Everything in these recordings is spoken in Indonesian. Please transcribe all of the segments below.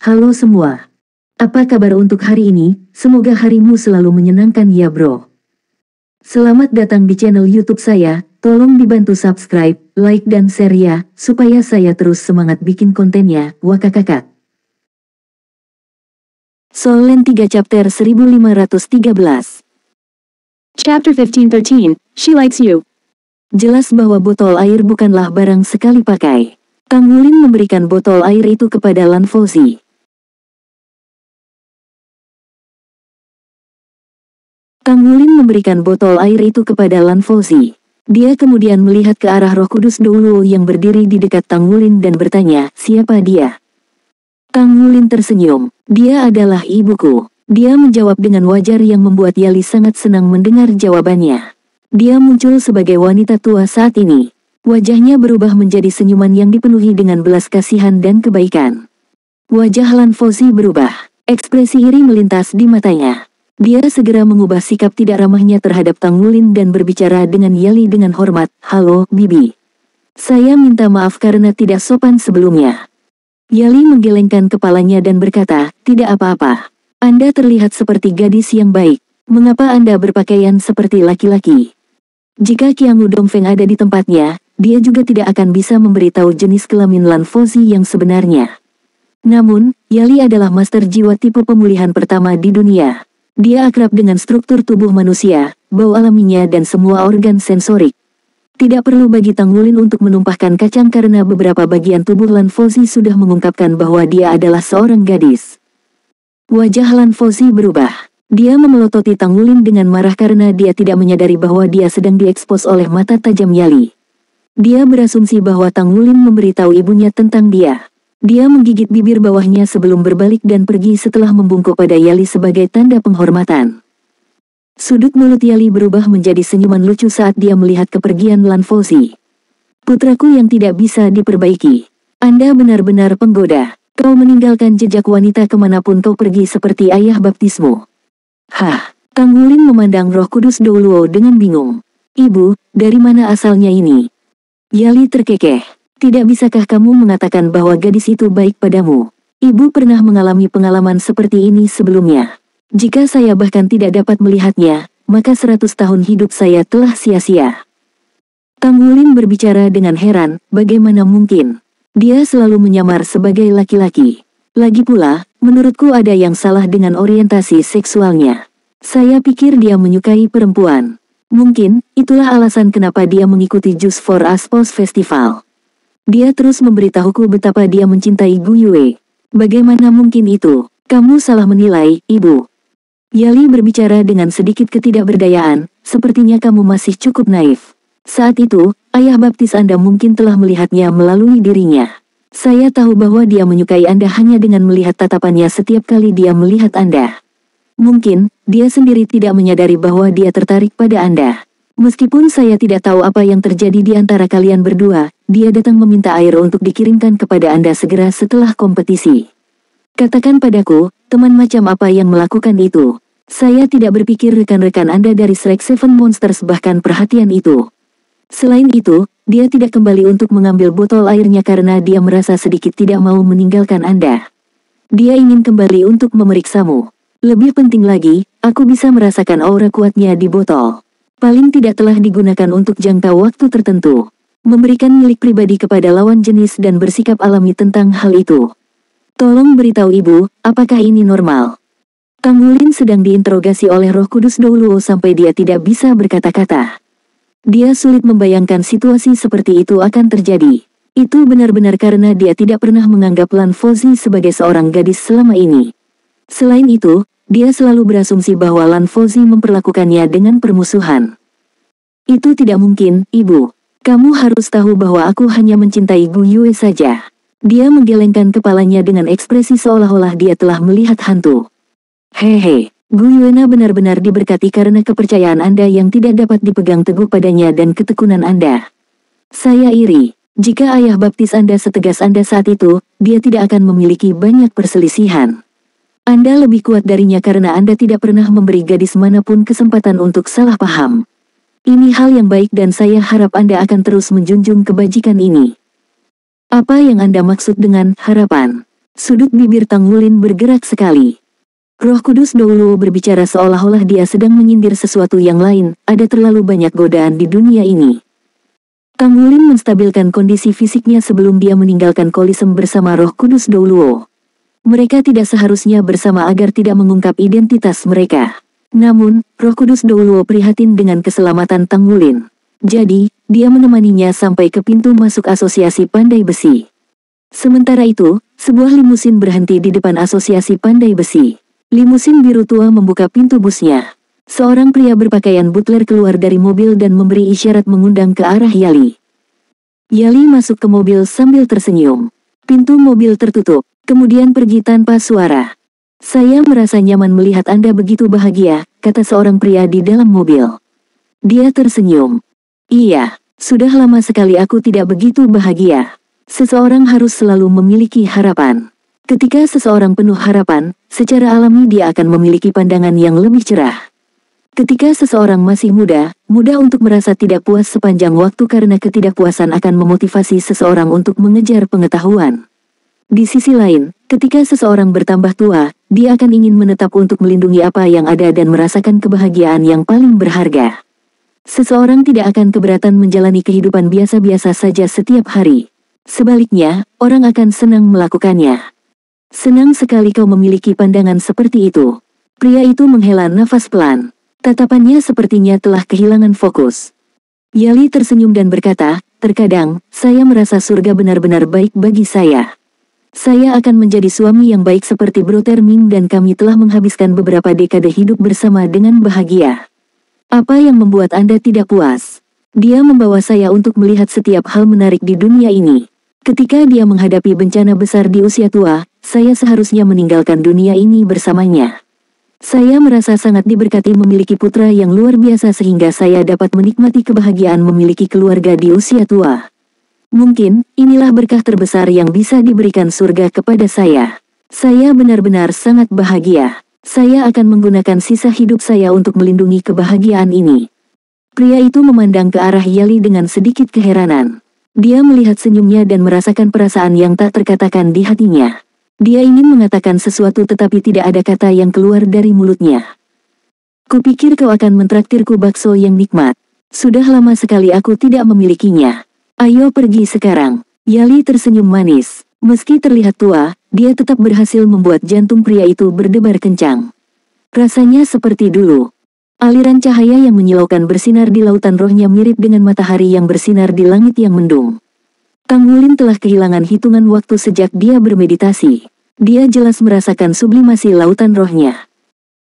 Halo semua. Apa kabar untuk hari ini? Semoga harimu selalu menyenangkan ya bro. Selamat datang di channel YouTube saya. Tolong dibantu subscribe, like dan share ya, supaya saya terus semangat bikin kontennya. Wakakakak. Solen 3 chapter 1513. Chapter 1513, She Likes You. Jelas bahwa botol air bukanlah barang sekali pakai. Tang Wulin memberikan botol air itu kepada Lan Fauzi. Tang Wulin memberikan botol air itu kepada Lan Fauzi. Dia kemudian melihat ke arah Roh Kudus Douluo yang berdiri di dekat Tang Wulin dan bertanya, siapa dia? Tang Wulin tersenyum, dia adalah ibuku. Dia menjawab dengan wajar yang membuat Yali sangat senang mendengar jawabannya. Dia muncul sebagai wanita tua saat ini. Wajahnya berubah menjadi senyuman yang dipenuhi dengan belas kasihan dan kebaikan. Wajah Lan Fauzi berubah, ekspresi iri melintas di matanya. Dia segera mengubah sikap tidak ramahnya terhadap Tang Wulin dan berbicara dengan Yali dengan hormat, "Halo, Bibi. Saya minta maaf karena tidak sopan sebelumnya." Yali menggelengkan kepalanya dan berkata, "Tidak apa-apa. Anda terlihat seperti gadis yang baik. Mengapa Anda berpakaian seperti laki-laki?" Jika Qiangu Dongfeng ada di tempatnya, dia juga tidak akan bisa memberitahu jenis kelamin Lan Fauzi yang sebenarnya. Namun, Yali adalah master jiwa tipe pemulihan pertama di dunia. Dia akrab dengan struktur tubuh manusia, bau alaminya dan semua organ sensorik. Tidak perlu bagi Tang Wulin untuk menumpahkan kacang karena beberapa bagian tubuh Lan Fauzi sudah mengungkapkan bahwa dia adalah seorang gadis. Wajah Lan Fauzi berubah. Dia memelototi Tang Wulin dengan marah karena dia tidak menyadari bahwa dia sedang diekspos oleh mata tajam Yali. Dia berasumsi bahwa Tang Wulin memberitahu ibunya tentang dia. Dia menggigit bibir bawahnya sebelum berbalik dan pergi setelah membungkuk pada Yali sebagai tanda penghormatan. Sudut mulut Yali berubah menjadi senyuman lucu saat dia melihat kepergian Lan Fauzi. "Putraku yang tidak bisa diperbaiki. Anda benar-benar penggoda. Kau meninggalkan jejak wanita kemanapun kau pergi seperti ayah baptismu." Hah, Tang Wulin memandang Roh Kudus Douluo dengan bingung. "Ibu, dari mana asalnya ini?" Yali terkekeh. "Tidak bisakah kamu mengatakan bahwa gadis itu baik padamu? Ibu pernah mengalami pengalaman seperti ini sebelumnya. Jika saya bahkan tidak dapat melihatnya, maka 100 tahun hidup saya telah sia-sia." Tang Wulin berbicara dengan heran, bagaimana mungkin? Dia selalu menyamar sebagai laki-laki. Lagi pula, menurutku ada yang salah dengan orientasi seksualnya. Saya pikir dia menyukai perempuan. Mungkin, itulah alasan kenapa dia mengikuti Just for Aspos Festival. Dia terus memberitahuku betapa dia mencintai Gu Yue. Bagaimana mungkin itu? Kamu salah menilai, Ibu. Yali berbicara dengan sedikit ketidakberdayaan, sepertinya kamu masih cukup naif. Saat itu, ayah baptis Anda mungkin telah melihatnya melalui dirinya. Saya tahu bahwa dia menyukai Anda hanya dengan melihat tatapannya setiap kali dia melihat Anda. Mungkin, dia sendiri tidak menyadari bahwa dia tertarik pada Anda. Meskipun saya tidak tahu apa yang terjadi di antara kalian berdua, dia datang meminta air untuk dikirimkan kepada Anda segera setelah kompetisi. Katakan padaku, teman macam apa yang melakukan itu? Saya tidak berpikir rekan-rekan Anda dari Shrek Seven Monsters bahkan perhatian itu. Selain itu, dia tidak kembali untuk mengambil botol airnya karena dia merasa sedikit tidak mau meninggalkan Anda. Dia ingin kembali untuk memeriksamu. Lebih penting lagi, aku bisa merasakan aura kuatnya di botol. Paling tidak telah digunakan untuk jangka waktu tertentu. Memberikan milik pribadi kepada lawan jenis dan bersikap alami tentang hal itu. Tolong beritahu Ibu, apakah ini normal? Tang Wulin sedang diinterogasi oleh Roh Kudus Douluo sampai dia tidak bisa berkata-kata. Dia sulit membayangkan situasi seperti itu akan terjadi. Itu benar-benar karena dia tidak pernah menganggap Lan Fauzi sebagai seorang gadis selama ini. Selain itu, dia selalu berasumsi bahwa Lan Fauzi memperlakukannya dengan permusuhan. "Itu tidak mungkin, Ibu. Kamu harus tahu bahwa aku hanya mencintai Gu Yue saja." Dia menggelengkan kepalanya dengan ekspresi seolah-olah dia telah melihat hantu. "Hehe, Gu Yuena benar-benar diberkati karena kepercayaan Anda yang tidak dapat dipegang teguh padanya dan ketekunan Anda. Saya iri. Jika ayah baptis Anda setegas Anda saat itu, dia tidak akan memiliki banyak perselisihan. Anda lebih kuat darinya karena Anda tidak pernah memberi gadis manapun kesempatan untuk salah paham. Ini hal yang baik dan saya harap Anda akan terus menjunjung kebajikan ini." "Apa yang Anda maksud dengan harapan?" Sudut bibir Tang Wulin bergerak sekali. Roh Kudus Douluo berbicara seolah-olah dia sedang menyindir sesuatu yang lain, ada terlalu banyak godaan di dunia ini. Tang Wulin menstabilkan kondisi fisiknya sebelum dia meninggalkan kolisem bersama Roh Kudus Douluo. Mereka tidak seharusnya bersama agar tidak mengungkap identitas mereka. Namun, Roh Kudus Douluo prihatin dengan keselamatan Tang Wulin. Jadi, dia menemaninya sampai ke pintu masuk asosiasi pandai besi. Sementara itu, sebuah limusin berhenti di depan asosiasi pandai besi. Limusin biru tua membuka pintu busnya. Seorang pria berpakaian butler keluar dari mobil dan memberi isyarat mengundang ke arah Yali. Yali masuk ke mobil sambil tersenyum. Pintu mobil tertutup, kemudian pergi tanpa suara. Saya merasa nyaman melihat Anda begitu bahagia, kata seorang pria di dalam mobil. Dia tersenyum. Iya, sudah lama sekali aku tidak begitu bahagia. Seseorang harus selalu memiliki harapan. Ketika seseorang penuh harapan, secara alami dia akan memiliki pandangan yang lebih cerah. Ketika seseorang masih muda, mudah untuk merasa tidak puas sepanjang waktu karena ketidakpuasan akan memotivasi seseorang untuk mengejar pengetahuan. Di sisi lain, ketika seseorang bertambah tua, dia akan ingin menetap untuk melindungi apa yang ada dan merasakan kebahagiaan yang paling berharga. Seseorang tidak akan keberatan menjalani kehidupan biasa-biasa saja setiap hari. Sebaliknya, orang akan senang melakukannya. Senang sekali kau memiliki pandangan seperti itu. Pria itu menghela nafas pelan. Tatapannya sepertinya telah kehilangan fokus. Yali tersenyum dan berkata, terkadang, saya merasa surga benar-benar baik bagi saya. Saya akan menjadi suami yang baik seperti Bro Terming dan kami telah menghabiskan beberapa dekade hidup bersama dengan bahagia. Apa yang membuat Anda tidak puas? Dia membawa saya untuk melihat setiap hal menarik di dunia ini. Ketika dia menghadapi bencana besar di usia tua, saya seharusnya meninggalkan dunia ini bersamanya. Saya merasa sangat diberkati memiliki putra yang luar biasa sehingga saya dapat menikmati kebahagiaan memiliki keluarga di usia tua. Mungkin, inilah berkah terbesar yang bisa diberikan surga kepada saya. Saya benar-benar sangat bahagia. Saya akan menggunakan sisa hidup saya untuk melindungi kebahagiaan ini. Pria itu memandang ke arah Yali dengan sedikit keheranan. Dia melihat senyumnya dan merasakan perasaan yang tak terkatakan di hatinya. Dia ingin mengatakan sesuatu tetapi tidak ada kata yang keluar dari mulutnya. Kupikir kau akan mentraktirku bakso yang nikmat. Sudah lama sekali aku tidak memilikinya. Ayo pergi sekarang. Yali tersenyum manis. Meski terlihat tua, dia tetap berhasil membuat jantung pria itu berdebar kencang. Rasanya seperti dulu. Aliran cahaya yang menyilaukan bersinar di lautan rohnya mirip dengan matahari yang bersinar di langit yang mendung. Tang Wulin telah kehilangan hitungan waktu sejak dia bermeditasi. Dia jelas merasakan sublimasi lautan rohnya.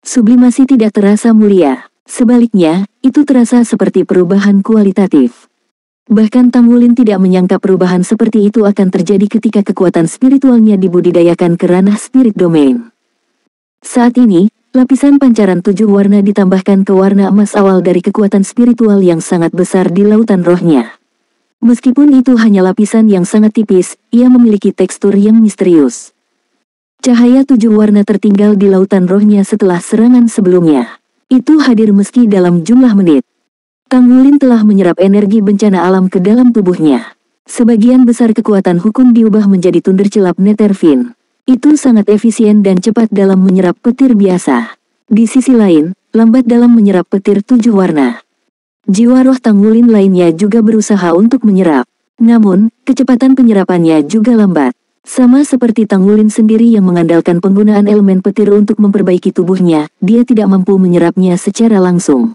Sublimasi tidak terasa mulia. Sebaliknya, itu terasa seperti perubahan kualitatif. Bahkan Tang Wulin tidak menyangka perubahan seperti itu akan terjadi ketika kekuatan spiritualnya dibudidayakan ke ranah spirit domain. Saat ini, lapisan pancaran 7 warna ditambahkan ke warna emas awal dari kekuatan spiritual yang sangat besar di lautan rohnya. Meskipun itu hanya lapisan yang sangat tipis, ia memiliki tekstur yang misterius. Cahaya 7 warna tertinggal di lautan rohnya setelah serangan sebelumnya. Itu hadir meski dalam jumlah menit. Tang Wulin telah menyerap energi bencana alam ke dalam tubuhnya. Sebagian besar kekuatan hukum diubah menjadi tundercelap Netherfin. Itu sangat efisien dan cepat dalam menyerap petir biasa. Di sisi lain, lambat dalam menyerap petir 7 warna. Jiwa roh Tang Wulin lainnya juga berusaha untuk menyerap. Namun, kecepatan penyerapannya juga lambat. Sama seperti Tang Wulin sendiri yang mengandalkan penggunaan elemen petir untuk memperbaiki tubuhnya, dia tidak mampu menyerapnya secara langsung.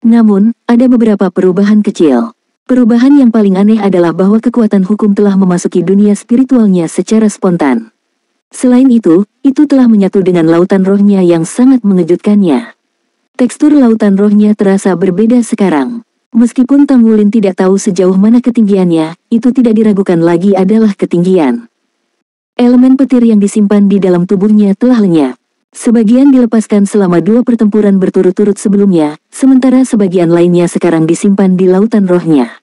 Namun, ada beberapa perubahan kecil. Perubahan yang paling aneh adalah bahwa kekuatan hukum telah memasuki dunia spiritualnya secara spontan. Selain itu telah menyatu dengan lautan rohnya yang sangat mengejutkannya. Tekstur lautan rohnya terasa berbeda sekarang. Meskipun Tang Wulin tidak tahu sejauh mana ketinggiannya, itu tidak diragukan lagi adalah ketinggian. Elemen petir yang disimpan di dalam tubuhnya telah lenyap. Sebagian dilepaskan selama 2 pertempuran berturut-turut sebelumnya, sementara sebagian lainnya sekarang disimpan di lautan rohnya.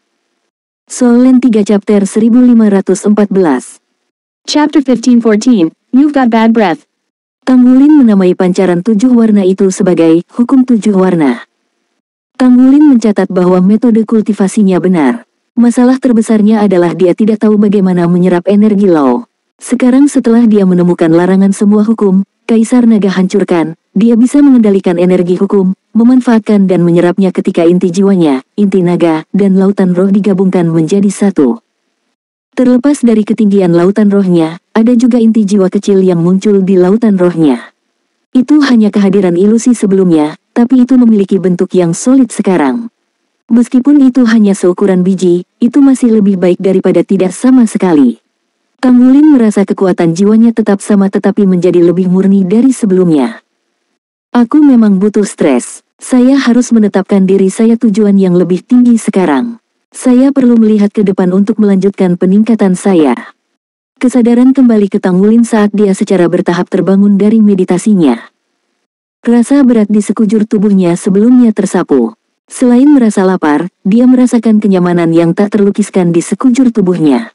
Soul Land 3 Chapter 1514. Chapter 1514, You've Got Bad Breath. Tang Wulin menamai pancaran 7 warna itu sebagai hukum 7 warna. Tang Wulin mencatat bahwa metode kultivasinya benar. Masalah terbesarnya adalah dia tidak tahu bagaimana menyerap energi Lao. Sekarang setelah dia menemukan larangan semua hukum, Kaisar Naga hancurkan, dia bisa mengendalikan energi hukum, memanfaatkan dan menyerapnya ketika inti jiwanya, inti naga, dan lautan roh digabungkan menjadi satu. Terlepas dari ketinggian lautan rohnya, ada juga inti jiwa kecil yang muncul di lautan rohnya. Itu hanya kehadiran ilusi sebelumnya, tapi itu memiliki bentuk yang solid sekarang. Meskipun itu hanya seukuran biji, itu masih lebih baik daripada tidak sama sekali. Kang Wulin merasa kekuatan jiwanya tetap sama tetapi menjadi lebih murni dari sebelumnya. Aku memang butuh stres. Saya harus menetapkan diri saya tujuan yang lebih tinggi sekarang. Saya perlu melihat ke depan untuk melanjutkan peningkatan saya. Kesadaran kembali ke Kang Wulin saat dia secara bertahap terbangun dari meditasinya. Rasa berat di sekujur tubuhnya sebelumnya tersapu. Selain merasa lapar, dia merasakan kenyamanan yang tak terlukiskan di sekujur tubuhnya.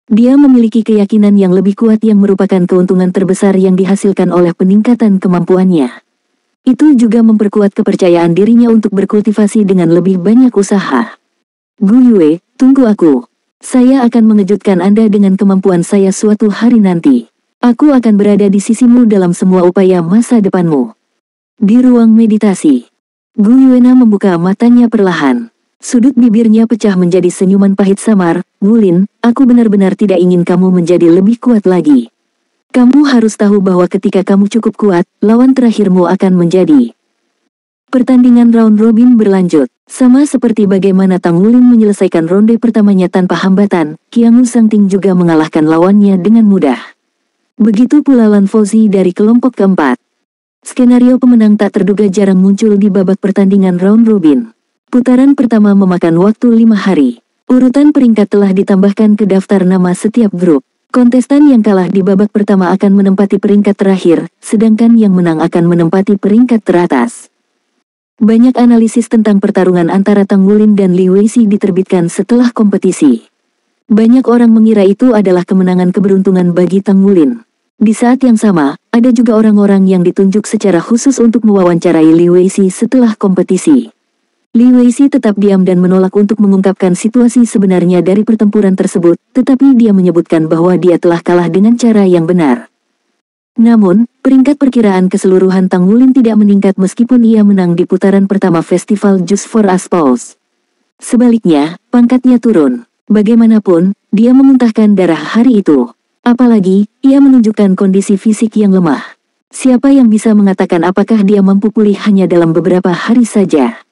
Dia memiliki keyakinan yang lebih kuat yang merupakan keuntungan terbesar yang dihasilkan oleh peningkatan kemampuannya. Itu juga memperkuat kepercayaan dirinya untuk berkultivasi dengan lebih banyak usaha. Gu Yue, tunggu aku. Saya akan mengejutkan Anda dengan kemampuan saya suatu hari nanti. Aku akan berada di sisimu dalam semua upaya masa depanmu. Di ruang meditasi, Gu Yuena membuka matanya perlahan. Sudut bibirnya pecah menjadi senyuman pahit samar. Wulin, aku benar-benar tidak ingin kamu menjadi lebih kuat lagi. Kamu harus tahu bahwa ketika kamu cukup kuat, lawan terakhirmu akan menjadi. Pertandingan round robin berlanjut. Sama seperti bagaimana Tang Wulin menyelesaikan ronde pertamanya tanpa hambatan, Qiangu Sangting juga mengalahkan lawannya dengan mudah. Begitu pula Lan Fauzi dari kelompok keempat. Skenario pemenang tak terduga jarang muncul di babak pertandingan round robin. Putaran pertama memakan waktu 5 hari. Urutan peringkat telah ditambahkan ke daftar nama setiap grup. Kontestan yang kalah di babak pertama akan menempati peringkat terakhir, sedangkan yang menang akan menempati peringkat teratas. Banyak analisis tentang pertarungan antara Tang Wulin dan Li Weixi diterbitkan setelah kompetisi. Banyak orang mengira itu adalah kemenangan keberuntungan bagi Tang Wulin. Di saat yang sama, ada juga orang-orang yang ditunjuk secara khusus untuk mewawancarai Li Weixi setelah kompetisi. Li Weixi tetap diam dan menolak untuk mengungkapkan situasi sebenarnya dari pertempuran tersebut, tetapi dia menyebutkan bahwa dia telah kalah dengan cara yang benar. Namun, peringkat perkiraan keseluruhan Tang Wulin tidak meningkat meskipun ia menang di putaran pertama festival Just for Aspals. Sebaliknya, pangkatnya turun. Bagaimanapun, dia memuntahkan darah hari itu. Apalagi, ia menunjukkan kondisi fisik yang lemah. Siapa yang bisa mengatakan apakah dia mampu pulih hanya dalam beberapa hari saja?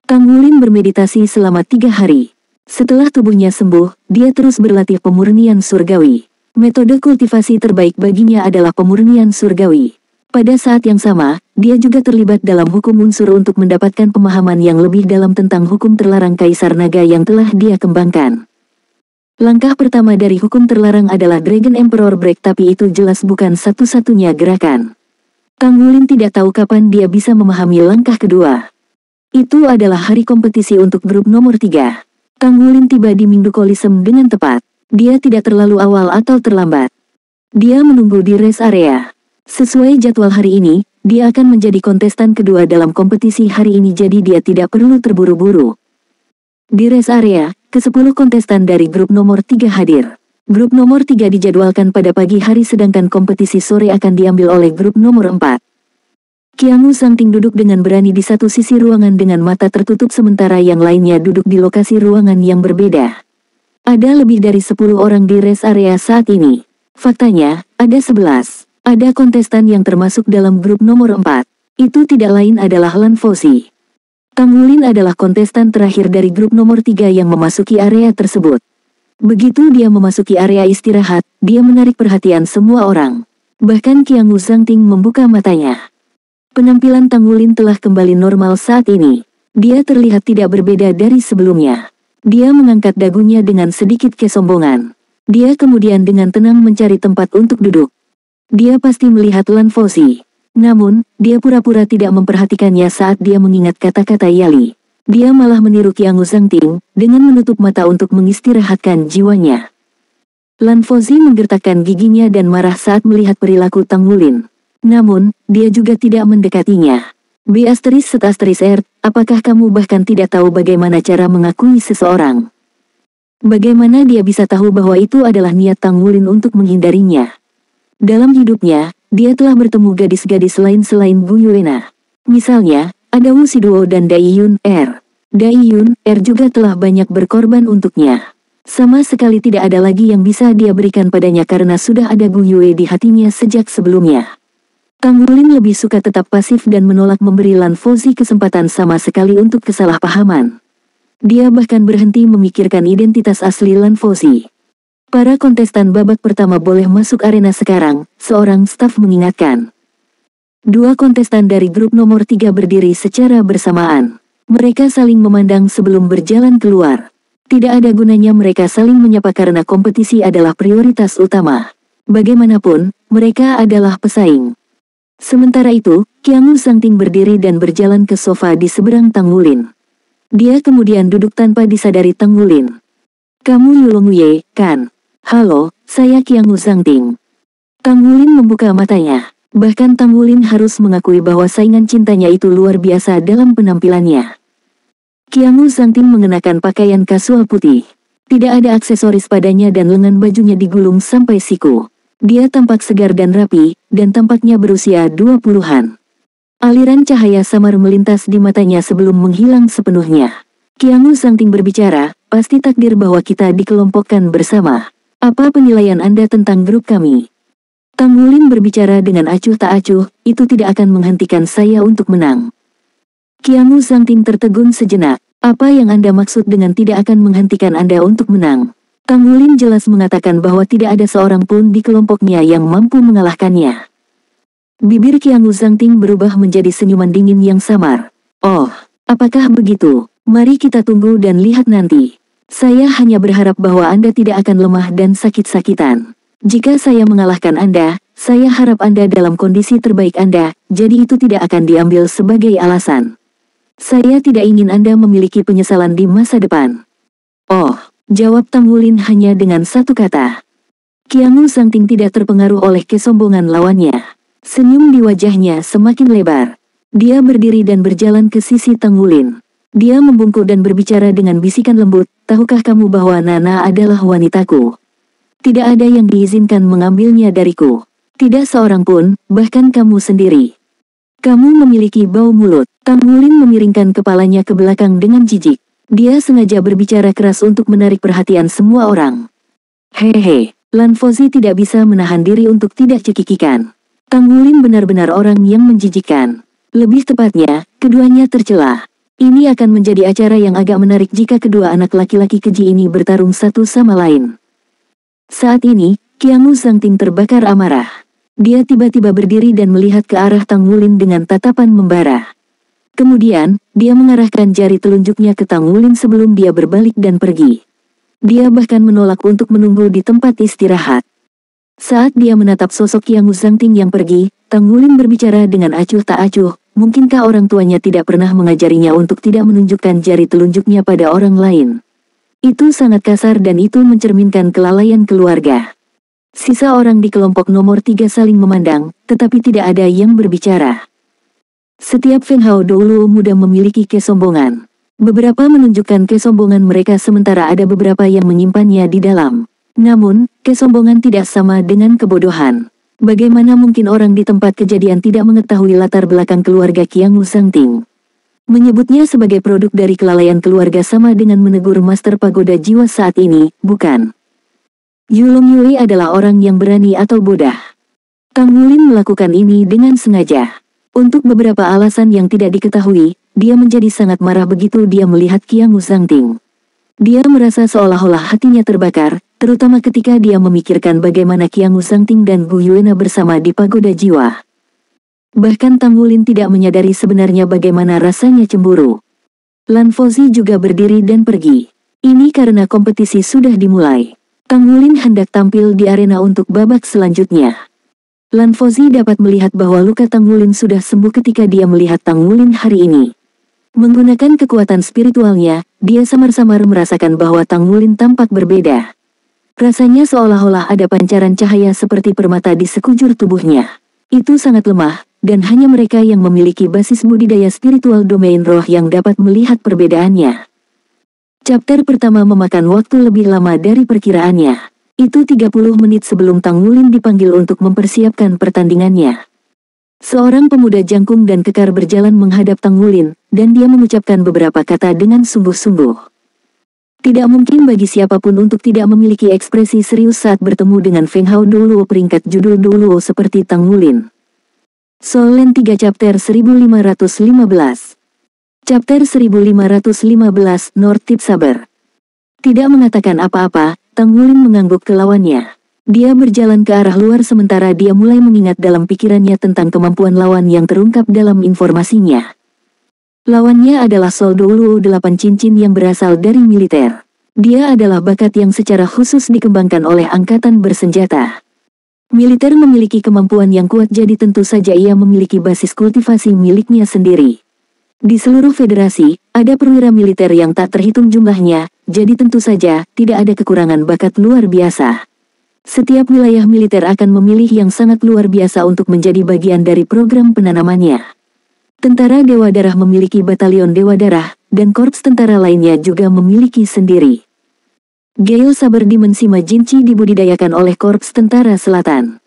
Kang Wulin bermeditasi selama 3 hari. Setelah tubuhnya sembuh, dia terus berlatih pemurnian surgawi. Metode kultivasi terbaik baginya adalah pemurnian surgawi. Pada saat yang sama, dia juga terlibat dalam hukum unsur untuk mendapatkan pemahaman yang lebih dalam tentang hukum terlarang Kaisar Naga yang telah dia kembangkan. Langkah pertama dari hukum terlarang adalah Dragon Emperor Break, tapi itu jelas bukan satu-satunya gerakan. Kang Wulin tidak tahu kapan dia bisa memahami langkah kedua. Itu adalah hari kompetisi untuk grup nomor 3. Kang Wulin tiba di Mingdu Coliseum dengan tepat. Dia tidak terlalu awal atau terlambat. Dia menunggu di rest area. Sesuai jadwal hari ini, dia akan menjadi kontestan kedua dalam kompetisi hari ini, jadi dia tidak perlu terburu-buru. Di rest area, ke-10 kontestan dari grup nomor 3 hadir. Grup nomor 3 dijadwalkan pada pagi hari sedangkan kompetisi sore akan diambil oleh grup nomor 4. Qiangu Sangting duduk dengan berani di satu sisi ruangan dengan mata tertutup sementara yang lainnya duduk di lokasi ruangan yang berbeda. Ada lebih dari 10 orang di rest area saat ini. Faktanya, ada 11. Ada kontestan yang termasuk dalam grup nomor 4. Itu tidak lain adalah Lan Fauzi. Kang Wulin adalah kontestan terakhir dari grup nomor 3 yang memasuki area tersebut. Begitu dia memasuki area istirahat, dia menarik perhatian semua orang. Bahkan Qiangu Sangting membuka matanya. Penampilan Kang Wulin telah kembali normal saat ini. Dia terlihat tidak berbeda dari sebelumnya. Dia mengangkat dagunya dengan sedikit kesombongan. Dia kemudian dengan tenang mencari tempat untuk duduk. Dia pasti melihat Lan Fauzi. Namun, dia pura-pura tidak memperhatikannya saat dia mengingat kata-kata Yali. Dia malah meniru Qiangu Sangting dengan menutup mata untuk mengistirahatkan jiwanya. Lan Fauzi menggertakkan giginya dan marah saat melihat perilaku Kang Wulin. Namun, dia juga tidak mendekatinya. apakah kamu bahkan tidak tahu bagaimana cara mengakui seseorang? Bagaimana dia bisa tahu bahwa itu adalah niat Tang Wulin untuk menghindarinya? Dalam hidupnya, dia telah bertemu gadis-gadis lain selain Bu Yuena. Misalnya, ada Wu Siduo dan Dai Yun Er. Dai Yun Er juga telah banyak berkorban untuknya. Sama sekali tidak ada lagi yang bisa dia berikan padanya karena sudah ada Gu Yue di hatinya sejak sebelumnya. Tang Wulin lebih suka tetap pasif dan menolak memberi Lan Fauzi kesempatan sama sekali untuk kesalahpahaman. Dia bahkan berhenti memikirkan identitas asli Lan Fauzi. Para kontestan babak pertama boleh masuk arena sekarang, seorang staf mengingatkan. Dua kontestan dari grup nomor 3 berdiri secara bersamaan. Mereka saling memandang sebelum berjalan keluar. Tidak ada gunanya mereka saling menyapa karena kompetisi adalah prioritas utama. Bagaimanapun, mereka adalah pesaing. Sementara itu, Qiangu Zhangting berdiri dan berjalan ke sofa di seberang Tang Wulin. Dia kemudian duduk tanpa disadari Tang Wulin. "Kamu Yulong Ye, kan? Halo, saya Qiangu Zhangting." Tang Wulin membuka matanya. Bahkan Tang Wulin harus mengakui bahwa saingan cintanya itu luar biasa dalam penampilannya. Qiangu Zhangting mengenakan pakaian kasual putih. Tidak ada aksesoris padanya dan lengan bajunya digulung sampai siku. Dia tampak segar dan rapi, dan tampaknya berusia 20-an. Aliran cahaya samar melintas di matanya sebelum menghilang sepenuhnya. Qiangu Zhangting berbicara, "Pasti takdir bahwa kita dikelompokkan bersama. Apa penilaian Anda tentang grup kami?" Tang Wulin berbicara dengan acuh tak acuh, "Itu tidak akan menghentikan saya untuk menang." Qiangu Zhangting tertegun sejenak. "Apa yang Anda maksud dengan tidak akan menghentikan Anda untuk menang?" Tang Wulin jelas mengatakan bahwa tidak ada seorang pun di kelompoknya yang mampu mengalahkannya. Bibir Qiangu Zhangting berubah menjadi senyuman dingin yang samar. "Oh, apakah begitu? Mari kita tunggu dan lihat nanti. Saya hanya berharap bahwa Anda tidak akan lemah dan sakit-sakitan. Jika saya mengalahkan Anda, saya harap Anda dalam kondisi terbaik Anda, jadi itu tidak akan diambil sebagai alasan. Saya tidak ingin Anda memiliki penyesalan di masa depan." "Oh," jawab Tang Wulin hanya dengan satu kata. Qiangu Zhangting tidak terpengaruh oleh kesombongan lawannya. Senyum di wajahnya semakin lebar. Dia berdiri dan berjalan ke sisi Tang Wulin. Dia membungkuk dan berbicara dengan bisikan lembut, "Tahukah kamu bahwa Nana adalah wanitaku? Tidak ada yang diizinkan mengambilnya dariku. Tidak seorang pun, bahkan kamu sendiri. Kamu memiliki bau mulut." Tang Wulin memiringkan kepalanya ke belakang dengan jijik. Dia sengaja berbicara keras untuk menarik perhatian semua orang. "Hehe, Lan Fauzi tidak bisa menahan diri untuk tidak cekikikan. Tang Wulin benar-benar orang yang menjijikkan. Lebih tepatnya, keduanya tercela. Ini akan menjadi acara yang agak menarik jika kedua anak laki-laki keji ini bertarung satu sama lain." Saat ini, Qiangu Zhangting terbakar amarah. Dia tiba-tiba berdiri dan melihat ke arah Tang Wulin dengan tatapan membara. Kemudian, dia mengarahkan jari telunjuknya ke Tang Wulin sebelum dia berbalik dan pergi. Dia bahkan menolak untuk menunggu di tempat istirahat. Saat dia menatap sosok Qiangu Zhangting yang pergi, Tang Wulin berbicara dengan acuh tak acuh, "Mungkinkah orang tuanya tidak pernah mengajarinya untuk tidak menunjukkan jari telunjuknya pada orang lain? Itu sangat kasar dan itu mencerminkan kelalaian keluarga." Sisa orang di kelompok nomor 3 saling memandang, tetapi tidak ada yang berbicara. Setiap Feng Hao Douluo muda memiliki kesombongan. Beberapa menunjukkan kesombongan mereka sementara ada beberapa yang menyimpannya di dalam. Namun, kesombongan tidak sama dengan kebodohan. Bagaimana mungkin orang di tempat kejadian tidak mengetahui latar belakang keluarga Qiangu Zhangting? Menyebutnya sebagai produk dari kelalaian keluarga sama dengan menegur Master Pagoda Jiwa saat ini, bukan? Yulong Yue adalah orang yang berani atau bodoh. Tang Wulin melakukan ini dengan sengaja. Untuk beberapa alasan yang tidak diketahui, dia menjadi sangat marah begitu dia melihat Qiangu Zhangting. Dia merasa seolah-olah hatinya terbakar, terutama ketika dia memikirkan bagaimana Qiangu Zhangting dan Gu Yuena bersama di Pagoda Jiwa. Bahkan Tang Wulin tidak menyadari sebenarnya bagaimana rasanya cemburu. Lan Fauzi juga berdiri dan pergi. Ini karena kompetisi sudah dimulai. Tang Wulin hendak tampil di arena untuk babak selanjutnya. Lan Fauzi dapat melihat bahwa luka Tang Wulin sudah sembuh ketika dia melihat Tang Wulin hari ini. Menggunakan kekuatan spiritualnya, dia samar-samar merasakan bahwa Tang Wulin tampak berbeda. Rasanya seolah-olah ada pancaran cahaya seperti permata di sekujur tubuhnya. Itu sangat lemah, dan hanya mereka yang memiliki basis budidaya spiritual domain roh yang dapat melihat perbedaannya. Chapter pertama memakan waktu lebih lama dari perkiraannya. Itu 30 menit sebelum Tang Wulin dipanggil untuk mempersiapkan pertandingannya. Seorang pemuda jangkung dan kekar berjalan menghadap Tang Wulin, dan dia mengucapkan beberapa kata dengan sungguh-sungguh. Tidak mungkin bagi siapapun untuk tidak memiliki ekspresi serius saat bertemu dengan Feng Hao Douluo peringkat judul Douluo seperti Tang Wulin. Soul Land 3 Chapter 1515. Chapter 1515 North Tip Saber. Tidak mengatakan apa-apa, Tang Wulin mengangguk ke lawannya. Dia berjalan ke arah luar sementara dia mulai mengingat dalam pikirannya tentang kemampuan lawan yang terungkap dalam informasinya. Lawannya adalah Soul Douluo 8 cincin yang berasal dari militer. Dia adalah bakat yang secara khusus dikembangkan oleh angkatan bersenjata. Militer memiliki kemampuan yang kuat jadi tentu saja ia memiliki basis kultivasi miliknya sendiri. Di seluruh federasi, ada perwira militer yang tak terhitung jumlahnya, jadi tentu saja tidak ada kekurangan bakat luar biasa. Setiap wilayah militer akan memilih yang sangat luar biasa untuk menjadi bagian dari program penanamannya. Tentara Dewa Darah memiliki batalion Dewa Darah, dan korps tentara lainnya juga memiliki sendiri. Gale Saber Dimensi Majinchi dibudidayakan oleh Korps Tentara Selatan.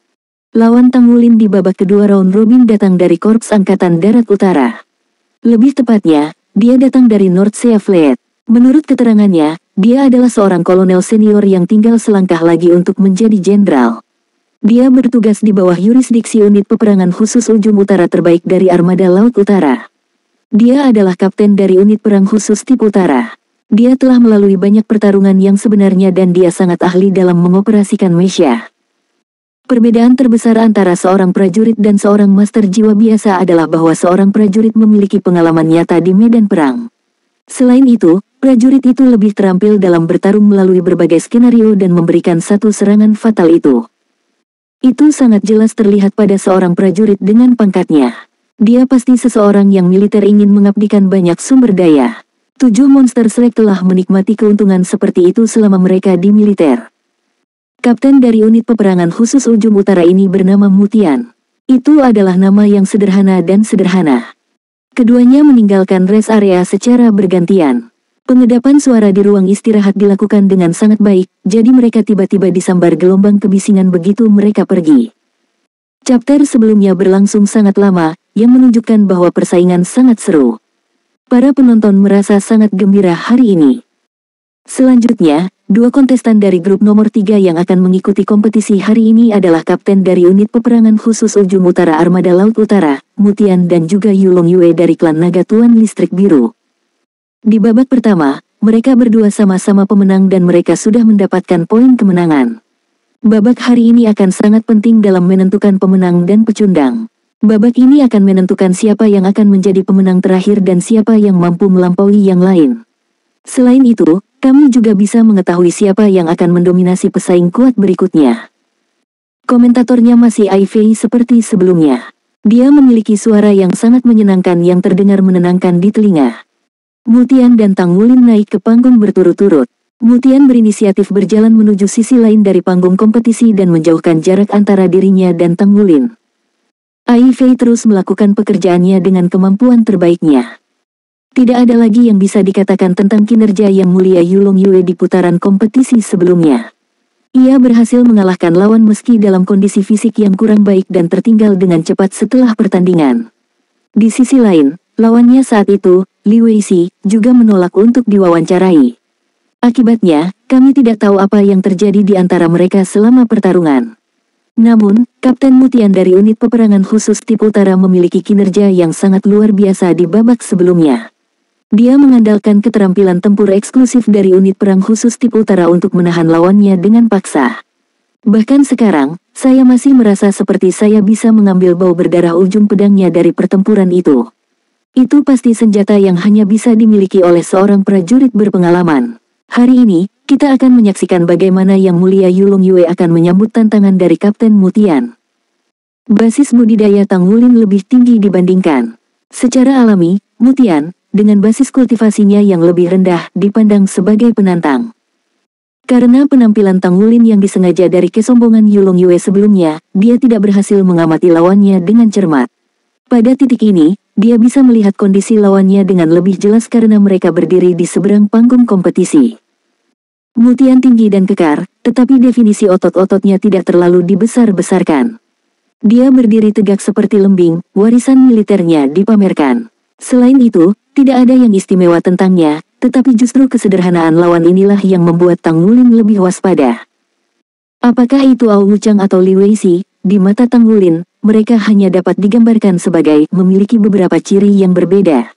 Lawan Tang Wulin di babak kedua round robin datang dari Korps Angkatan Darat Utara. Lebih tepatnya, dia datang dari North Sea Fleet. Menurut keterangannya, dia adalah seorang kolonel senior yang tinggal selangkah lagi untuk menjadi jenderal. Dia bertugas di bawah yurisdiksi unit peperangan khusus ujung utara terbaik dari Armada Laut Utara. Dia adalah kapten dari unit perang khusus Tip Utara. Dia telah melalui banyak pertarungan yang sebenarnya dan dia sangat ahli dalam mengoperasikan Mesya. Perbedaan terbesar antara seorang prajurit dan seorang master jiwa biasa adalah bahwa seorang prajurit memiliki pengalaman nyata di medan perang. Selain itu, prajurit itu lebih terampil dalam bertarung melalui berbagai skenario dan memberikan satu serangan fatal itu. Itu sangat jelas terlihat pada seorang prajurit dengan pangkatnya. Dia pasti seseorang yang militer ingin mengabdikan banyak sumber daya. 7 monster select telah menikmati keuntungan seperti itu selama mereka di militer. Kapten dari unit peperangan khusus ujung utara ini bernama Mutian. Itu adalah nama yang sederhana dan sederhana. Keduanya meninggalkan rest area secara bergantian. Pengedapan suara di ruang istirahat dilakukan dengan sangat baik, jadi mereka tiba-tiba disambar gelombang kebisingan begitu mereka pergi. Chapter sebelumnya berlangsung sangat lama, yang menunjukkan bahwa persaingan sangat seru. Para penonton merasa sangat gembira hari ini. Selanjutnya, 2 kontestan dari grup nomor 3 yang akan mengikuti kompetisi hari ini adalah kapten dari unit peperangan khusus ujung utara Armada Laut Utara, Mutian dan juga Yulong Yue dari klan Naga Tuan Listrik Biru. Di babak pertama, mereka berdua sama-sama pemenang dan mereka sudah mendapatkan poin kemenangan. Babak hari ini akan sangat penting dalam menentukan pemenang dan pecundang. Babak ini akan menentukan siapa yang akan menjadi pemenang terakhir dan siapa yang mampu melampaui yang lain. Selain itu, kami juga bisa mengetahui siapa yang akan mendominasi pesaing kuat berikutnya. Komentatornya masih Ivy seperti sebelumnya. Dia memiliki suara yang sangat menyenangkan yang terdengar menenangkan di telinga. Mutian dan Tang Wulin naik ke panggung berturut-turut. Mutian berinisiatif berjalan menuju sisi lain dari panggung kompetisi dan menjauhkan jarak antara dirinya dan Tang Wulin. Ivy terus melakukan pekerjaannya dengan kemampuan terbaiknya. Tidak ada lagi yang bisa dikatakan tentang kinerja yang mulia Yulong Yue di putaran kompetisi sebelumnya. Ia berhasil mengalahkan lawan meski dalam kondisi fisik yang kurang baik dan tertinggal dengan cepat setelah pertandingan. Di sisi lain, lawannya saat itu, Li Weixi, juga menolak untuk diwawancarai. Akibatnya, kami tidak tahu apa yang terjadi di antara mereka selama pertarungan. Namun, Kapten Mutian dari unit peperangan khusus Tip Utara memiliki kinerja yang sangat luar biasa di babak sebelumnya. Dia mengandalkan keterampilan tempur eksklusif dari unit perang khusus Tip Utara untuk menahan lawannya dengan paksa. Bahkan sekarang, saya masih merasa seperti saya bisa mengambil bau berdarah ujung pedangnya dari pertempuran itu. Itu pasti senjata yang hanya bisa dimiliki oleh seorang prajurit berpengalaman. Hari ini, kita akan menyaksikan bagaimana Yang Mulia Yulong Yue akan menyambut tantangan dari Kapten Mutian. Basis budidaya Tang Wulin lebih tinggi dibandingkan. Secara alami, Mutian, dengan basis kultivasinya yang lebih rendah, dipandang sebagai penantang. Karena penampilan Tang Wulin yang disengaja dari kesombongan Yulong Yue sebelumnya, dia tidak berhasil mengamati lawannya dengan cermat. Pada titik ini, dia bisa melihat kondisi lawannya dengan lebih jelas karena mereka berdiri di seberang panggung kompetisi. Mutian tinggi dan kekar, tetapi definisi otot-ototnya tidak terlalu dibesar-besarkan. Dia berdiri tegak seperti lembing, warisan militernya dipamerkan. Selain itu, tidak ada yang istimewa tentangnya, tetapi justru kesederhanaan lawan inilah yang membuat Tang Wulin lebih waspada. Apakah itu Ao Wuchang atau Li Weixi? Di mata Tang Wulin, mereka hanya dapat digambarkan sebagai memiliki beberapa ciri yang berbeda.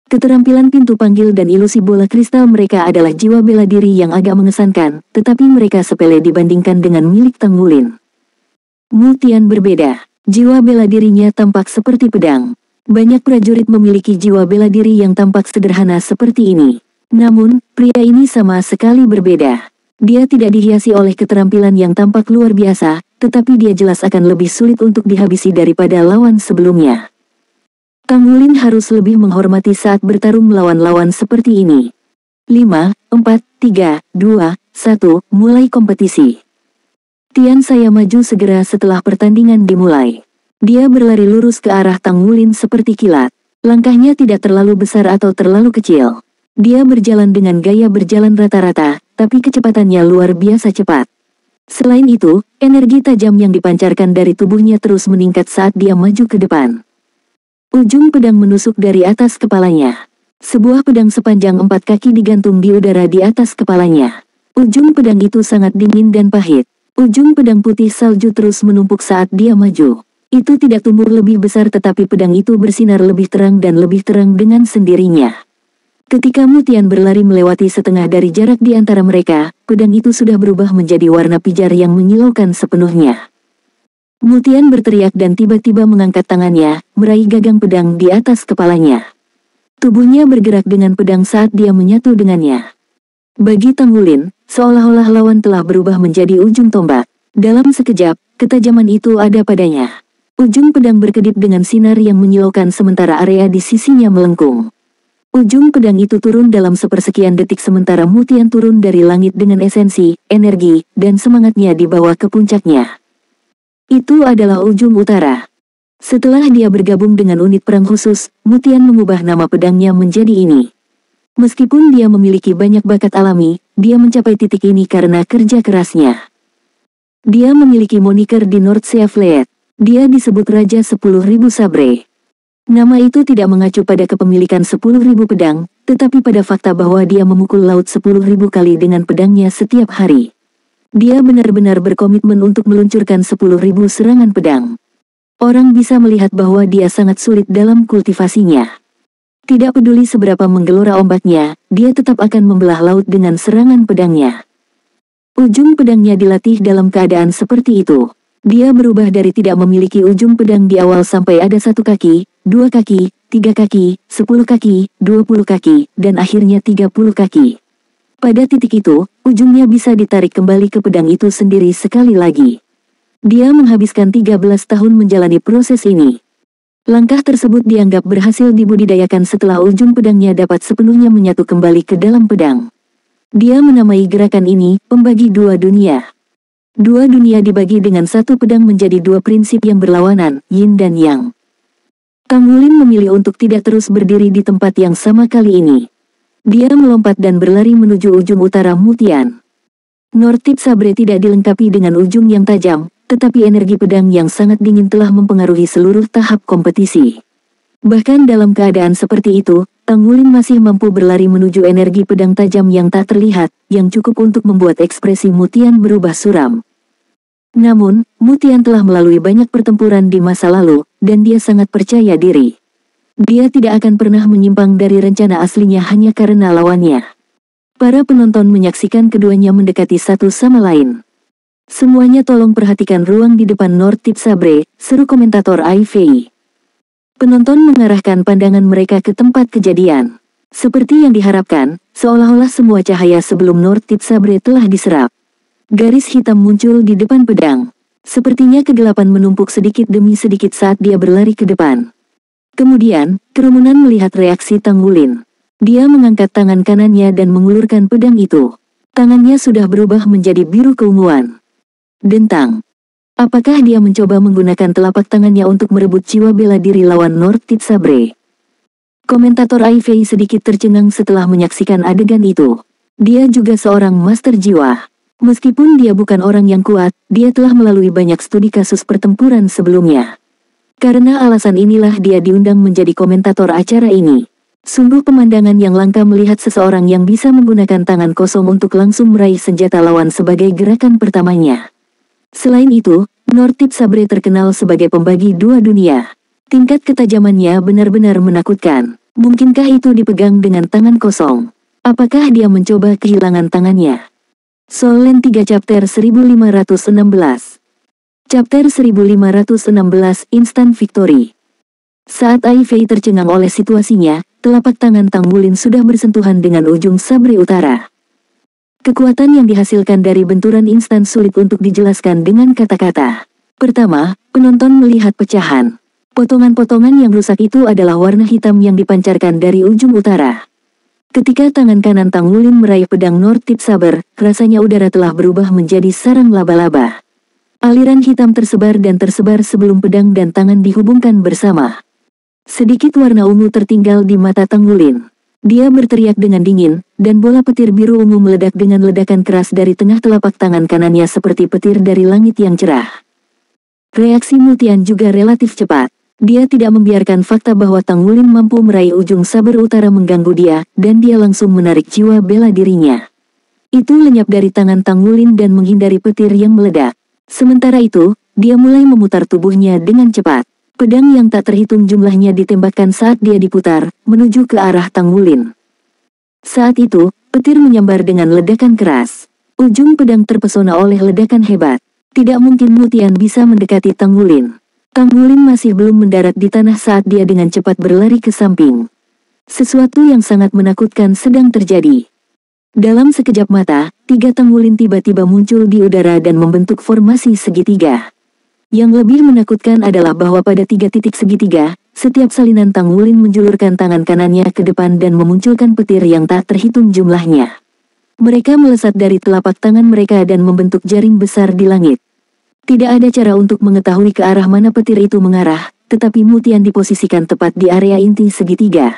Keterampilan pintu panggil dan ilusi bola kristal mereka adalah jiwa bela diri yang agak mengesankan, tetapi mereka sepele dibandingkan dengan milik Tang Wulin. Mutian berbeda. Jiwa bela dirinya tampak seperti pedang. Banyak prajurit memiliki jiwa bela diri yang tampak sederhana seperti ini. Namun, pria ini sama sekali berbeda. Dia tidak dihiasi oleh keterampilan yang tampak luar biasa, tetapi dia jelas akan lebih sulit untuk dihabisi daripada lawan sebelumnya. Tang Wulin harus lebih menghormati saat bertarung melawan lawan seperti ini. 5, 4, 3, 2, 1, mulai kompetisi. Tian Saya maju segera setelah pertandingan dimulai. Dia berlari lurus ke arah Tang Wulin seperti kilat. Langkahnya tidak terlalu besar atau terlalu kecil. Dia berjalan dengan gaya berjalan rata-rata, tapi kecepatannya luar biasa cepat. Selain itu, energi tajam yang dipancarkan dari tubuhnya terus meningkat saat dia maju ke depan. Ujung pedang menusuk dari atas kepalanya. Sebuah pedang sepanjang 4 kaki digantung di udara di atas kepalanya. Ujung pedang itu sangat dingin dan pahit. Ujung pedang putih salju terus menumpuk saat dia maju. Itu tidak tumbuh lebih besar tetapi pedang itu bersinar lebih terang dan lebih terang dengan sendirinya. Ketika Mutian berlari melewati setengah dari jarak di antara mereka, pedang itu sudah berubah menjadi warna pijar yang menyilaukan sepenuhnya. Mutian berteriak dan tiba-tiba mengangkat tangannya, meraih gagang pedang di atas kepalanya. Tubuhnya bergerak dengan pedang saat dia menyatu dengannya. Bagi Tang Wulin, seolah-olah lawan telah berubah menjadi ujung tombak. Dalam sekejap, ketajaman itu ada padanya. Ujung pedang berkedip dengan sinar yang menyilaukan sementara area di sisinya melengkung. Ujung pedang itu turun dalam sepersekian detik sementara Mutian turun dari langit dengan esensi, energi, dan semangatnya dibawa ke puncaknya. Itu adalah ujung utara. Setelah dia bergabung dengan unit perang khusus, Mutian mengubah nama pedangnya menjadi ini. Meskipun dia memiliki banyak bakat alami, dia mencapai titik ini karena kerja kerasnya. Dia memiliki moniker di North Sea Fleet. Dia disebut Raja 10.000 Sabre. Nama itu tidak mengacu pada kepemilikan 10.000 pedang, tetapi pada fakta bahwa dia memukul laut 10.000 kali dengan pedangnya setiap hari. Dia benar-benar berkomitmen untuk meluncurkan 10.000 serangan pedang. Orang bisa melihat bahwa dia sangat sulit dalam kultivasinya. Tidak peduli seberapa menggelora ombaknya, dia tetap akan membelah laut dengan serangan pedangnya. Ujung pedangnya dilatih dalam keadaan seperti itu. Dia berubah dari tidak memiliki ujung pedang di awal sampai ada 1 kaki, 2 kaki, 3 kaki, 10 kaki, 20 kaki, dan akhirnya 30 kaki. Pada titik itu, ujungnya bisa ditarik kembali ke pedang itu sendiri sekali lagi. Dia menghabiskan 13 tahun menjalani proses ini. Langkah tersebut dianggap berhasil dibudidayakan setelah ujung pedangnya dapat sepenuhnya menyatu kembali ke dalam pedang. Dia menamai gerakan ini, pembagi 2 dunia. 2 dunia dibagi dengan 1 pedang menjadi 2 prinsip yang berlawanan, yin dan yang. Tang Wulin memilih untuk tidak terus berdiri di tempat yang sama kali ini. Dia melompat dan berlari menuju ujung utara Mutian. North Tip Sabre tidak dilengkapi dengan ujung yang tajam, tetapi energi pedang yang sangat dingin telah mempengaruhi seluruh tahap kompetisi. Bahkan dalam keadaan seperti itu, Tang Wulin masih mampu berlari menuju energi pedang tajam yang tak terlihat, yang cukup untuk membuat ekspresi Mutian berubah suram. Namun, Mutian telah melalui banyak pertempuran di masa lalu, dan dia sangat percaya diri. Dia tidak akan pernah menyimpang dari rencana aslinya hanya karena lawannya. Para penonton menyaksikan keduanya mendekati satu sama lain. Semuanya tolong perhatikan ruang di depan North Tip Sabre, seru komentator Ai Fei. Penonton mengarahkan pandangan mereka ke tempat kejadian. Seperti yang diharapkan, seolah-olah semua cahaya sebelum North Tip Sabre telah diserap. Garis hitam muncul di depan pedang. Sepertinya kegelapan menumpuk sedikit demi sedikit saat dia berlari ke depan. Kemudian, kerumunan melihat reaksi Tang Wulin. Dia mengangkat tangan kanannya dan mengulurkan pedang itu. Tangannya sudah berubah menjadi biru keunguan. Dentang. Apakah dia mencoba menggunakan telapak tangannya untuk merebut jiwa bela diri lawan North Tip Sabre? Komentator Ai Fei sedikit tercengang setelah menyaksikan adegan itu. Dia juga seorang master jiwa. Meskipun dia bukan orang yang kuat, dia telah melalui banyak studi kasus pertempuran sebelumnya. Karena alasan inilah dia diundang menjadi komentator acara ini. Sungguh pemandangan yang langka melihat seseorang yang bisa menggunakan tangan kosong untuk langsung meraih senjata lawan sebagai gerakan pertamanya. Selain itu, Nortip Sabre terkenal sebagai pembagi dua dunia. Tingkat ketajamannya benar-benar menakutkan. Mungkinkah itu dipegang dengan tangan kosong? Apakah dia mencoba kehilangan tangannya? Soul Land 3 Chapter 1516. Chapter 1516 Instant Victory. Saat Ai Fei tercengang oleh situasinya, telapak tangan Tang Wulin sudah bersentuhan dengan ujung sabre utara. Kekuatan yang dihasilkan dari benturan instan sulit untuk dijelaskan dengan kata-kata. Pertama, penonton melihat pecahan. Potongan-potongan yang rusak itu adalah warna hitam yang dipancarkan dari ujung utara. Ketika tangan kanan Tang Wulin meraih pedang Nortip Saber, rasanya udara telah berubah menjadi sarang laba-laba. Aliran hitam tersebar sebelum pedang dan tangan dihubungkan bersama. Sedikit warna ungu tertinggal di mata Tang Wulin. Dia berteriak dengan dingin, dan bola petir biru ungu meledak dengan ledakan keras dari tengah telapak tangan kanannya seperti petir dari langit yang cerah. Reaksi Mutian juga relatif cepat. Dia tidak membiarkan fakta bahwa Tang Wulin mampu meraih ujung saber utara mengganggu dia, dan dia langsung menarik jiwa bela dirinya. Itu lenyap dari tangan Tang Wulin dan menghindari petir yang meledak. Sementara itu, dia mulai memutar tubuhnya dengan cepat. Pedang yang tak terhitung jumlahnya ditembakkan saat dia diputar, menuju ke arah Tang Wulin. Saat itu, petir menyambar dengan ledakan keras. Ujung pedang terpesona oleh ledakan hebat. Tidak mungkin Mutian bisa mendekati Tang Wulin. Tang Wulin masih belum mendarat di tanah saat dia dengan cepat berlari ke samping. Sesuatu yang sangat menakutkan sedang terjadi. Dalam sekejap mata, tiga Tang Wulin tiba-tiba muncul di udara dan membentuk formasi segitiga. Yang lebih menakutkan adalah bahwa pada tiga titik segitiga, setiap salinan Tang Wulin menjulurkan tangan kanannya ke depan dan memunculkan petir yang tak terhitung jumlahnya. Mereka melesat dari telapak tangan mereka dan membentuk jaring besar di langit. Tidak ada cara untuk mengetahui ke arah mana petir itu mengarah, tetapi Mutian diposisikan tepat di area inti segitiga.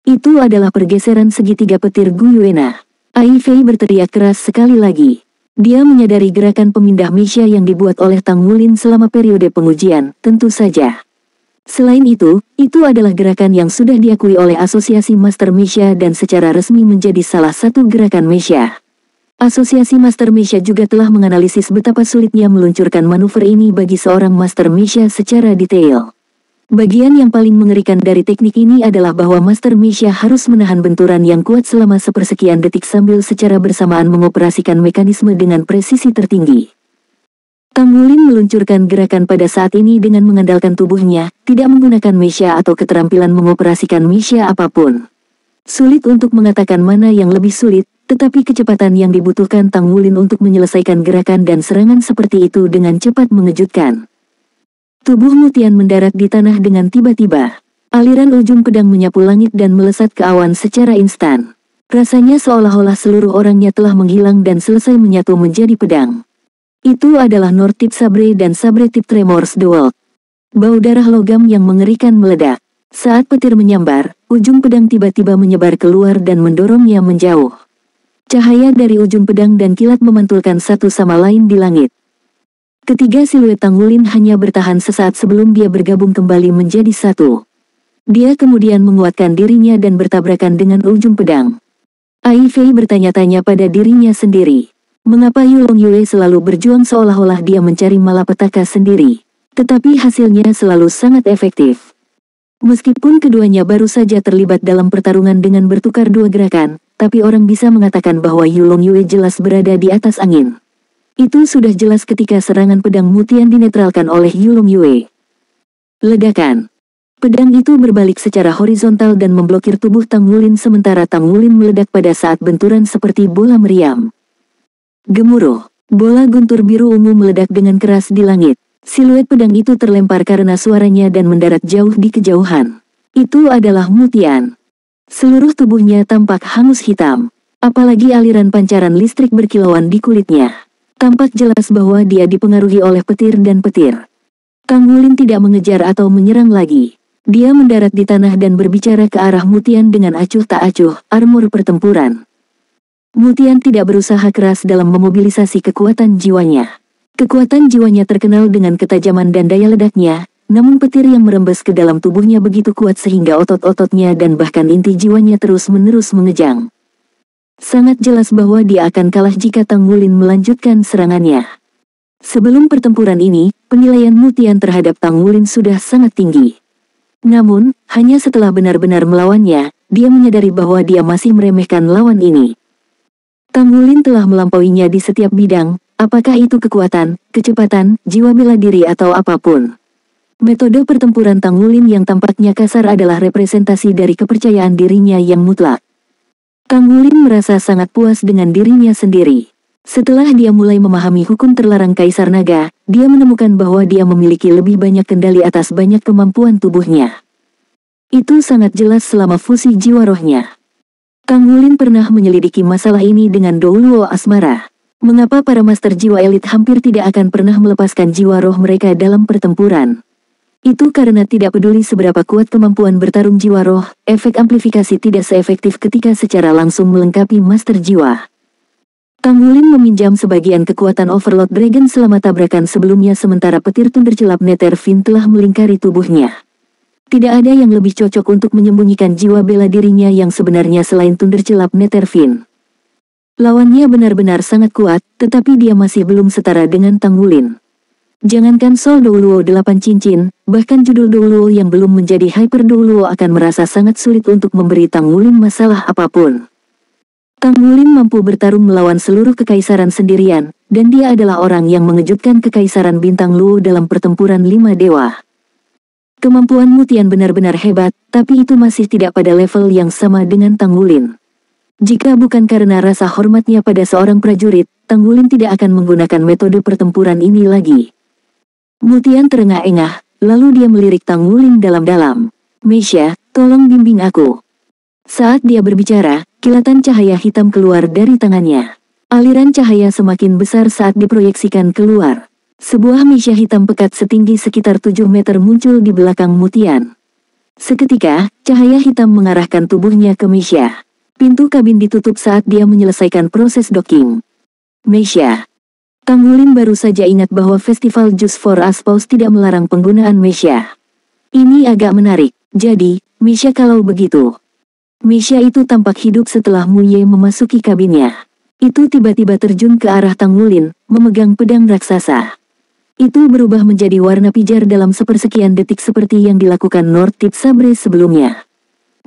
Itu adalah pergeseran segitiga petir Guyuena. Ai Fei berteriak keras sekali lagi. Dia menyadari gerakan pemindah Misha yang dibuat oleh Tang Wulin selama periode pengujian, tentu saja. Selain itu adalah gerakan yang sudah diakui oleh Asosiasi Master Misha dan secara resmi menjadi salah satu gerakan Misha. Asosiasi Master Misha juga telah menganalisis betapa sulitnya meluncurkan manuver ini bagi seorang Master Misha secara detail. Bagian yang paling mengerikan dari teknik ini adalah bahwa Master Misha harus menahan benturan yang kuat selama sepersekian detik sambil secara bersamaan mengoperasikan mekanisme dengan presisi tertinggi. Tang Wulin meluncurkan gerakan pada saat ini dengan mengandalkan tubuhnya, tidak menggunakan Misha atau keterampilan mengoperasikan Misha apapun. Sulit untuk mengatakan mana yang lebih sulit, tetapi kecepatan yang dibutuhkan Tang Wulin untuk menyelesaikan gerakan dan serangan seperti itu dengan cepat mengejutkan. Tubuh Mutian mendarat di tanah dengan tiba-tiba. Aliran ujung pedang menyapu langit dan melesat ke awan secara instan. Rasanya seolah-olah seluruh orangnya telah menghilang dan selesai menyatu menjadi pedang. Itu adalah Nortip Sabre dan Sabre Tip Tremors the World. Bau darah logam yang mengerikan meledak. Saat petir menyambar, ujung pedang tiba-tiba menyebar keluar dan mendorongnya menjauh. Cahaya dari ujung pedang dan kilat memantulkan satu sama lain di langit. Ketiga siluet Tang Wulin hanya bertahan sesaat sebelum dia bergabung kembali menjadi satu. Dia kemudian menguatkan dirinya dan bertabrakan dengan ujung pedang. Ai Fei bertanya-tanya pada dirinya sendiri. Mengapa Yulong Yue selalu berjuang seolah-olah dia mencari malapetaka sendiri? Tetapi hasilnya selalu sangat efektif. Meskipun keduanya baru saja terlibat dalam pertarungan dengan bertukar dua gerakan, tapi orang bisa mengatakan bahwa Yulong Yue jelas berada di atas angin. Itu sudah jelas ketika serangan pedang Mutian dinetralkan oleh Yulong Yue. Ledakan. Pedang itu berbalik secara horizontal dan memblokir tubuh Tang Wulin sementara Tang Wulin meledak pada saat benturan seperti bola meriam. Gemuruh. Bola guntur biru ungu meledak dengan keras di langit. Siluet pedang itu terlempar karena suaranya dan mendarat jauh di kejauhan. Itu adalah Mutian. Seluruh tubuhnya tampak hangus hitam. Apalagi aliran pancaran listrik berkilauan di kulitnya. Tampak jelas bahwa dia dipengaruhi oleh petir dan petir. Tang Wulin tidak mengejar atau menyerang lagi. Dia mendarat di tanah dan berbicara ke arah Mutian dengan acuh tak acuh, armor pertempuran. Mutian tidak berusaha keras dalam memobilisasi kekuatan jiwanya. Kekuatan jiwanya terkenal dengan ketajaman dan daya ledaknya, namun petir yang merembes ke dalam tubuhnya begitu kuat sehingga otot-ototnya dan bahkan inti jiwanya terus-menerus mengejang. Sangat jelas bahwa dia akan kalah jika Tang Wulin melanjutkan serangannya. Sebelum pertempuran ini, penilaian Mutian terhadap Tang Wulin sudah sangat tinggi. Namun, hanya setelah benar-benar melawannya, dia menyadari bahwa dia masih meremehkan lawan ini. Tang Wulin telah melampauinya di setiap bidang, apakah itu kekuatan, kecepatan, jiwa bela diri atau apapun. Metode pertempuran Tang Wulin yang tampaknya kasar adalah representasi dari kepercayaan dirinya yang mutlak. Tang Wulin merasa sangat puas dengan dirinya sendiri. Setelah dia mulai memahami hukum terlarang Kaisar Naga, dia menemukan bahwa dia memiliki lebih banyak kendali atas banyak kemampuan tubuhnya. Itu sangat jelas selama fusi jiwa rohnya. Tang Wulin pernah menyelidiki masalah ini dengan Douluo Asmara. Mengapa para master jiwa elit hampir tidak akan pernah melepaskan jiwa roh mereka dalam pertempuran? Itu karena tidak peduli seberapa kuat kemampuan bertarung jiwa roh, efek amplifikasi tidak seefektif ketika secara langsung melengkapi master jiwa. Tang Wulin meminjam sebagian kekuatan Overlord Dragon selama tabrakan sebelumnya sementara petir Thundercelap Netherfiend telah melingkari tubuhnya. Tidak ada yang lebih cocok untuk menyembunyikan jiwa bela dirinya yang sebenarnya selain Thundercelap Netherfiend. Lawannya benar-benar sangat kuat, tetapi dia masih belum setara dengan Tang Wulin. Jangankan Soul Douluo 8 cincin, bahkan judul Douluo yang belum menjadi Hyper Douluo akan merasa sangat sulit untuk memberi Tang Wulin masalah apapun. Tang Wulin mampu bertarung melawan seluruh kekaisaran sendirian, dan dia adalah orang yang mengejutkan kekaisaran bintang Luo dalam pertempuran 5 dewa. Kemampuan Mutian benar-benar hebat, tapi itu masih tidak pada level yang sama dengan Tang Wulin. Jika bukan karena rasa hormatnya pada seorang prajurit, Tang Wulin tidak akan menggunakan metode pertempuran ini lagi. Mutian terengah-engah, lalu dia melirik Tang Wulin dalam-dalam. "Meisha, tolong bimbing aku." Saat dia berbicara, kilatan cahaya hitam keluar dari tangannya. Aliran cahaya semakin besar saat diproyeksikan keluar. Sebuah meisha hitam pekat setinggi sekitar 7 meter muncul di belakang Mutian. Seketika, cahaya hitam mengarahkan tubuhnya ke meisha. Pintu kabin ditutup saat dia menyelesaikan proses docking. Meisha. Tang Wulin baru saja ingat bahwa Festival Just for Aspause tidak melarang penggunaan meisha. Ini agak menarik, jadi, meisha kalau begitu. Meisha itu tampak hidup setelah Mu Ye memasuki kabinnya. Itu tiba-tiba terjun ke arah Tang Wulin, memegang pedang raksasa. Itu berubah menjadi warna pijar dalam sepersekian detik seperti yang dilakukan North Tip Sabre sebelumnya.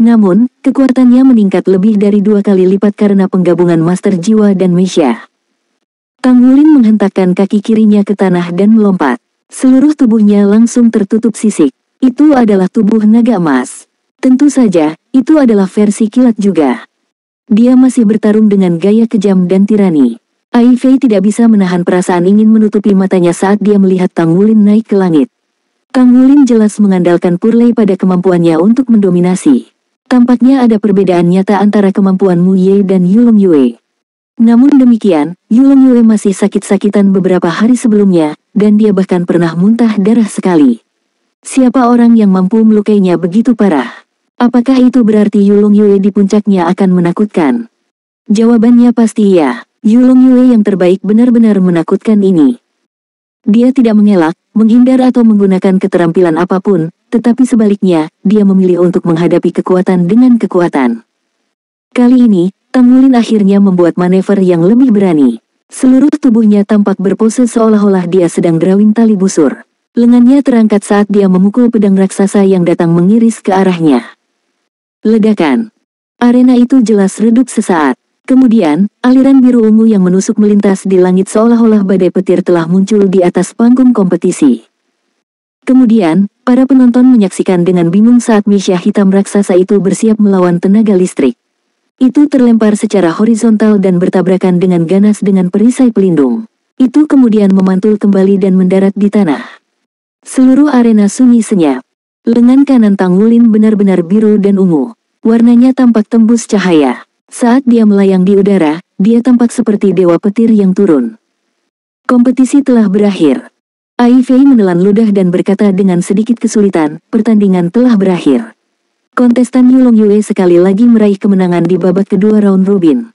Namun, kekuatannya meningkat lebih dari 2 kali lipat karena penggabungan Master Jiwa dan Meisha. Tang Wulin menghentakkan kaki kirinya ke tanah dan melompat. Seluruh tubuhnya langsung tertutup sisik. Itu adalah tubuh naga emas. Tentu saja, itu adalah versi kilat juga. Dia masih bertarung dengan gaya kejam dan tirani. Ai Fei tidak bisa menahan perasaan ingin menutupi matanya saat dia melihat Tang Wulin naik ke langit. Tang Wulin jelas mengandalkan Purley pada kemampuannya untuk mendominasi. Tampaknya ada perbedaan nyata antara kemampuan Mu Ye dan Yulong Yue. Namun demikian, Yulong Yue masih sakit-sakitan beberapa hari sebelumnya, dan dia bahkan pernah muntah darah sekali. Siapa orang yang mampu melukainya begitu parah? Apakah itu berarti Yulong Yue di puncaknya akan menakutkan? Jawabannya pasti iya. Yulong Yue yang terbaik benar-benar menakutkan ini. Dia tidak mengelak, menghindar atau menggunakan keterampilan apapun, tetapi sebaliknya, dia memilih untuk menghadapi kekuatan dengan kekuatan. Kali ini, Tang Wulin akhirnya membuat manever yang lebih berani. Seluruh tubuhnya tampak berpose seolah-olah dia sedang drawing tali busur. Lengannya terangkat saat dia memukul pedang raksasa yang datang mengiris ke arahnya. Ledakan. Arena itu jelas redup sesaat. Kemudian, aliran biru ungu yang menusuk melintas di langit seolah-olah badai petir telah muncul di atas panggung kompetisi. Kemudian, para penonton menyaksikan dengan bingung saat meisha hitam raksasa itu bersiap melawan tenaga listrik. Itu terlempar secara horizontal dan bertabrakan dengan ganas dengan perisai pelindung. Itu kemudian memantul kembali dan mendarat di tanah. Seluruh arena sunyi senyap. Lengan kanan Tang Wulin benar-benar biru dan ungu. Warnanya tampak tembus cahaya. Saat dia melayang di udara, dia tampak seperti dewa petir yang turun. Kompetisi telah berakhir. Ai Fei menelan ludah dan berkata dengan sedikit kesulitan, pertandingan telah berakhir. Kontestan Yulong Yue sekali lagi meraih kemenangan di babak kedua round robin.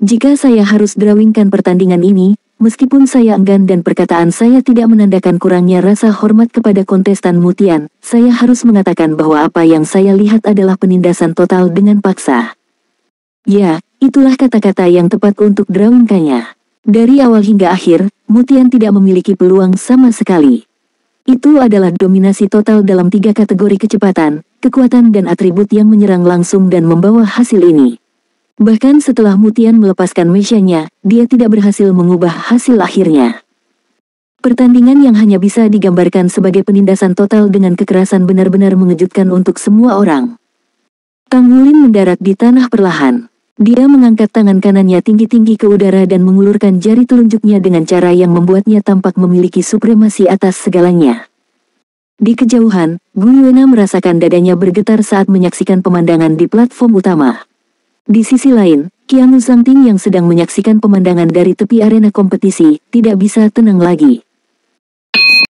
Jika saya harus drawingkan pertandingan ini, meskipun saya enggan dan perkataan saya tidak menandakan kurangnya rasa hormat kepada kontestan Mutian, saya harus mengatakan bahwa apa yang saya lihat adalah penindasan total dengan paksa. Ya, itulah kata-kata yang tepat untuk drawingkannya. Dari awal hingga akhir, Mutian tidak memiliki peluang sama sekali. Itu adalah dominasi total dalam 3 kategori kecepatan, kekuatan dan atribut yang menyerang langsung dan membawa hasil ini. Bahkan setelah Mutian melepaskan meshanya, dia tidak berhasil mengubah hasil akhirnya. Pertandingan yang hanya bisa digambarkan sebagai penindasan total dengan kekerasan benar-benar mengejutkan untuk semua orang. Kang Wulin mendarat di tanah perlahan. Dia mengangkat tangan kanannya tinggi-tinggi ke udara dan mengulurkan jari telunjuknya dengan cara yang membuatnya tampak memiliki supremasi atas segalanya. Di kejauhan, Gu Yuena merasakan dadanya bergetar saat menyaksikan pemandangan di platform utama. Di sisi lain, Qiang Zhangting yang sedang menyaksikan pemandangan dari tepi arena kompetisi, tidak bisa tenang lagi.